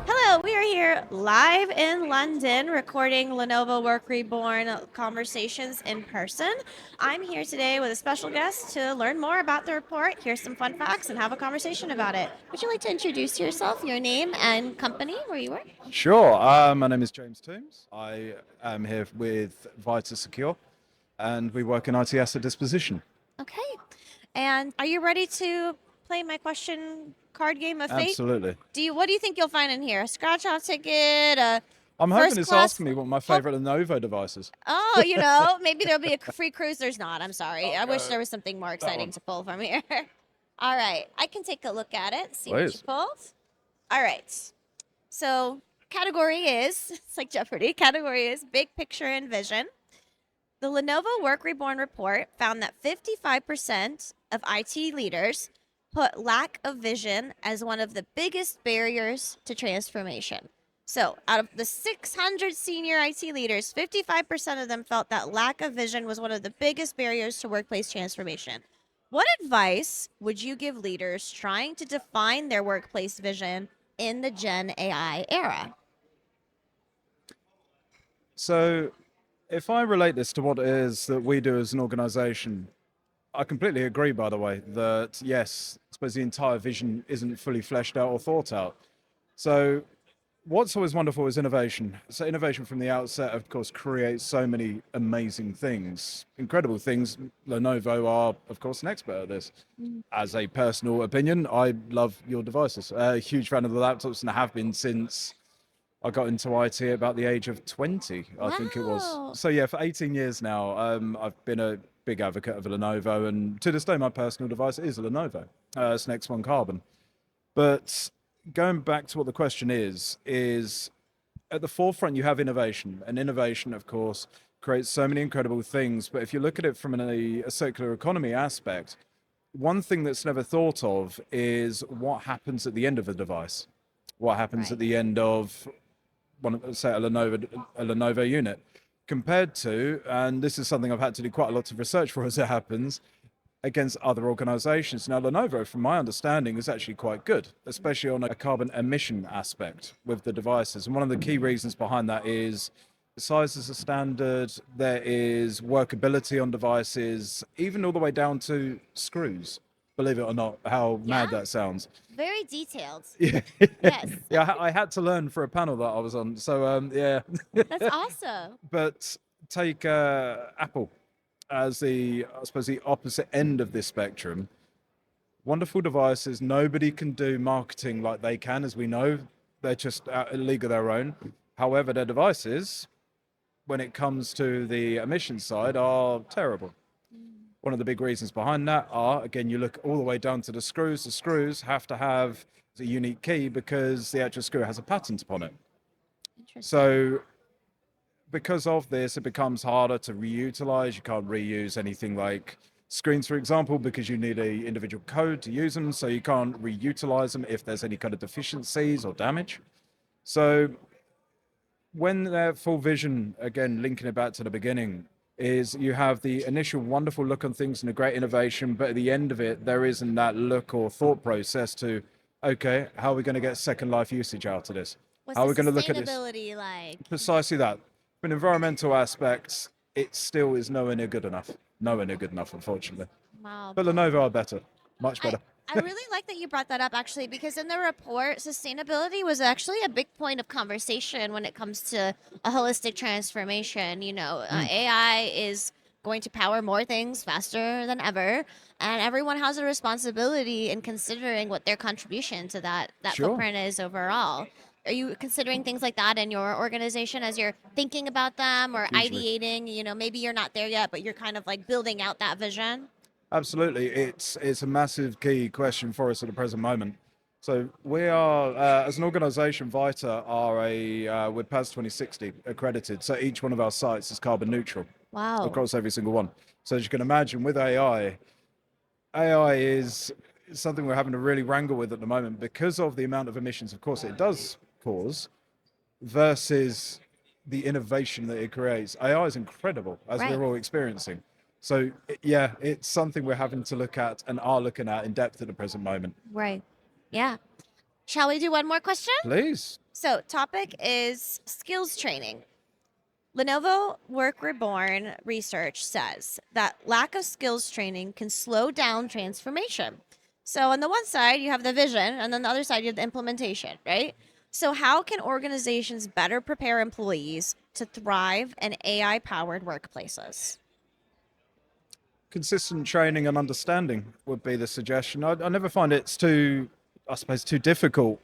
Hello, we are here live in London recording Lenovo Work Reborn conversations in person. I'm here today with a special guest to learn more about the report, hear some fun facts, and have a conversation about it. Would you like to introduce yourself, your name, and company where you work? Sure. My name is James Tombs. I am here with Vyta Secure, and we work in IT asset disposition. Okay. And are you ready to play my question card game of fate? Absolutely. What do you think you'll find in here? A scratch-off ticket? I'm First hoping it's class- asking me what my favorite Lenovo device is. Oh, maybe there'll be a free cruise. There's not. I'm sorry. I wish Okay. there was something more exciting to pull from here. All right. I can take a look at it, see what you Please. pulled. All right. So category is, it's like Jeopardy, category is big picture and vision. The Lenovo Work Reborn report found that 55% of IT leaders put lack of vision as one of the biggest barriers to transformation. So out of the 600 senior IT leaders, 55% of them felt that lack of vision was one of the biggest barriers to workplace transformation. What advice would you give leaders trying to define their workplace vision in the Gen AI era? So, if I relate this to what it is that we do as an organization, I completely agree, by the way, that yes, I suppose the entire vision isn't fully fleshed out or thought out. So, what's always wonderful is innovation. So innovation from the outset, of course, creates so many amazing things, incredible things. Lenovo are, of course, an expert at this. As a personal opinion, I love your devices. A huge fan of the laptops and have been since I got into IT at about the age of 20, I think it Wow. was. So yeah, for 18 years now, I've been a big advocate of a Lenovo, and to this day, my personal device is a Lenovo. It's an X1 Carbon. But going back to what the question is at the forefront you have innovation, and innovation, of course, creates so many incredible things. But if you look at it from a circular economy aspect, one thing that's never thought of is what happens at the end of a device. What happens Right. at the end of say a Lenovo unit, compared to, and this is something I've had to do quite a lot of research for as it happens, against other organizations. Now, Lenovo, from my understanding, is actually quite good, especially on a carbon emission aspect with the devices. And one of the key reasons behind that is the size is a standard, there is workability on devices, even all the way down to screws. Believe it or not, how mad Yeah. that sounds. Very detailed. Yeah. Yes. Yeah, I had to learn for a panel that I was on. So, yeah. That's awesome. But take Apple as I suppose, the opposite end of this spectrum. Wonderful devices. Nobody can do marketing like they can, as we know. They're just a league of their own. However, their devices, when it comes to the emission side, are terrible. One of the big reasons behind that are, again, you look all the way down to the screws. The screws have to have a unique key because the actual screw has a patent upon it. Interesting. So because of this, it becomes harder to reutilize. You can't reuse anything like screens, for example, because you need a individual code to use them. So you can't reutilize them if there's any kind of deficiencies or damage. So when their full vision, again, linking it back to the beginning, is you have the initial wonderful look on things and a great innovation, but at the end of it, there isn't that look or thought process to, okay, how are we going to get second life usage out of this? What's How are the we going to look at this? sustainability like? Precisely that. From an environmental aspect, it still is nowhere near good enough. Nowhere near good enough, unfortunately. Wow. But Lenovo are better. Much better. I really like that you brought that up, actually, because in the report, sustainability was actually a big point of conversation when it comes to a holistic transformation. AI is going to power more things faster than ever, and everyone has a responsibility in considering what their contribution to that Sure. footprint is overall. Are you considering things like that in your organization as you're thinking about them or Hugely. ideating? Maybe you're not there yet, but you're kind of like building out that vision? Absolutely. It's a massive key question for us at the present moment. So we are, as an organization, Vyta are we're PAS 2060 accredited. So each one of our sites is carbon neutral Wow. across every single one. So as you can imagine, with AI is something we're having to really wrangle with at the moment because of the amount of emissions, of course, it does cause versus the innovation that it creates. AI is incredible, as Right. we're all experiencing. So yeah, it's something we're having to look at and are looking at in depth at the present moment. Right. Yeah. Shall we do one more question? Please. So, topic is skills training. Lenovo Work Reborn research says that lack of skills training can slow down transformation. So, on the one side, you have the vision, and then the other side, you have the implementation, right? So, how can organizations better prepare employees to thrive in AI powered workplaces? Consistent training and understanding would be the suggestion. I never find it's too, I suppose, too difficult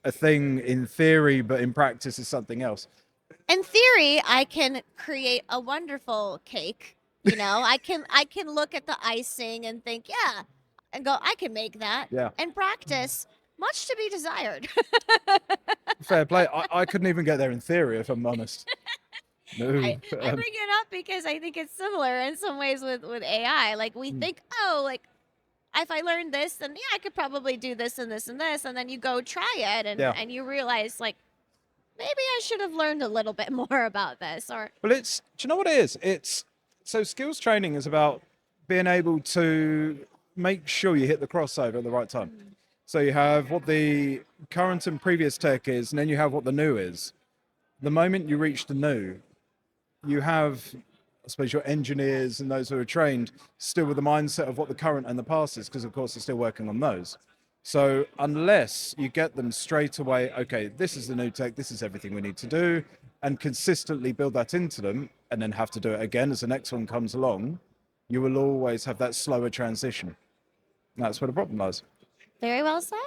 a thing in theory, but in practice is something else. In theory, I can create a wonderful cake. I can look at the icing and think, yeah, and go, I can make that. Yeah. And practice, much to be desired. Fair play. I couldn't even get there in theory, if I'm honest. No. I bring it up because I think it's similar in some ways with AI. Like we think, oh, like if I learned this, then yeah, I could probably do this and this and this, and then you go try it, and you realize like maybe I should have learned a little bit more about this. Or Well, do you know what it is? So skills training is about being able to make sure you hit the crossover at the right time. So you have what the current and previous tech is, and then you have what the new is. The moment you reach the new, you have, I suppose, your engineers and those who are trained still with the mindset of what the current and the past is, because of course they're still working on those. So unless you get them straight away, okay, this is the new tech, this is everything we need to do, and consistently build that into them, and then have to do it again as the next one comes along, you will always have that slower transition. That's where the problem lies. very well said.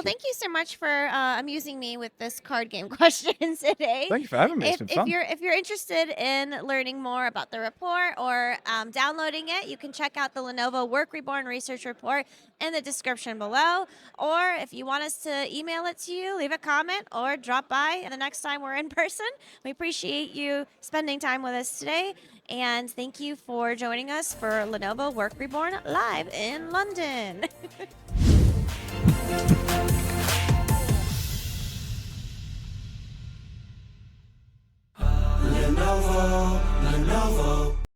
Thank you so much for amusing me with this card game questions today. Thank you for having me. It's been fun. If you're interested in learning more about the report or downloading it, you can check out the Lenovo Work Reborn research report in the description below. Or if you want us to email it to you, leave a comment or drop by the next time we're in person. We appreciate you spending time with us today. And thank you for joining us for Lenovo Work Reborn live in London.